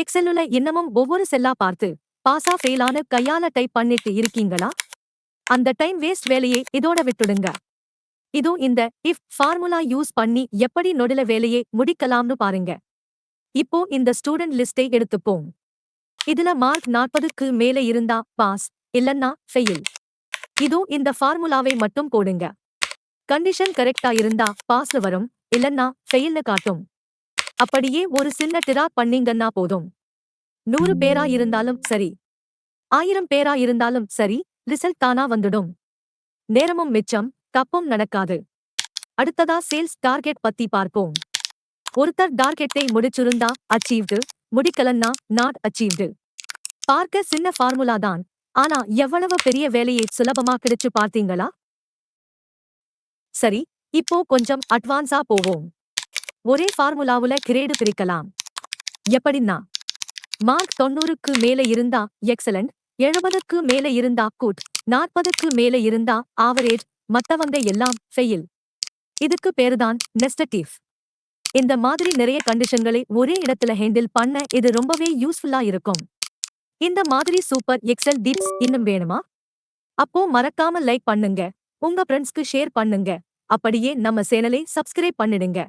எக்ஸெல்லுல இன்னமும் ஒவ்வொரு செல்லா பார்த்து பாஸா ஃபெயிலானு கையால டைப் பண்ணிட்டு இருக்கீங்களா? அந்த டைம் வேஸ்ட் வேலையை இதோட விட்டுடுங்க. இதோ இந்த இஃப் ஃபார்முலா யூஸ் பண்ணி எப்படி நொடில வேலையை முடிக்கலாம்னு பாருங்க. இப்போ இந்த ஸ்டூடண்ட் லிஸ்டை எடுத்துப்போம். இதுல மார்க் 40க்கு மேல இருந்தா பாஸ், இல்லன்னா ஃபெயில். இதோ இந்த ஃபார்முலாவை மட்டும் போடுங்க. கண்டிஷன் கரெக்டா இருந்தா பாஸ்னு வரும், இல்லன்னா ஃபெயில்னு காட்டும். அப்படியே ஒரு சின்ன டிராக் பண்ணீங்கன்னா போதும். 100 பேரா இருந்தாலும் சரி, 1000 பேரா இருந்தாலும் சரி, ரிசல்ட் தானா வந்துடும். நேரமும் மிச்சம், தப்பும் நடக்காது. அடுத்ததா சேல்ஸ் டார்கெட் பத்தி பார்ப்போம். ஒருத்தர் டார்கெட்டை முடிச்சிருந்தா அச்சீவ்டு, முடிக்கலன்னா நாட் அச்சீவ்டு. பார்க்க சின்ன ஃபார்முலா தான், ஆனா எவ்வளவு பெரிய வேலையை சுலபமா கிடைச்சு பார்த்தீங்களா? சரி, இப்போ கொஞ்சம் அட்வான்ஸா போவோம். ஒரே ஃபார்முலாவுல கிரேடு பிரிக்கலாம். எப்படின்னா, மார்க் 90க்கு மேல இருந்தா எக்ஸலண்ட், 70க்கு மேல இருந்தா குட், 40க்கு மேல இருந்தா ஆவரேஜ், மத்தவங்க எல்லாம் ஃபெயில். இதுக்கு பேருதான் நெஸ்டட் இஃப். இந்த மாதிரி நிறைய கண்டிஷன்களை ஒரே இடத்துல ஹேண்டில் பண்ண இது ரொம்பவே யூஸ்ஃபுல்லா இருக்கும். இந்த மாதிரி சூப்பர் எக்ஸல் டிப்ஸ் இன்னும் வேணுமா? அப்போ மறக்காம லைக் பண்ணுங்க, உங்க ஃப்ரெண்ட்ஸ்க்கு ஷேர் பண்ணுங்க, அப்படியே நம்ம சேனலை சப்ஸ்கிரைப் பண்ணிடுங்க.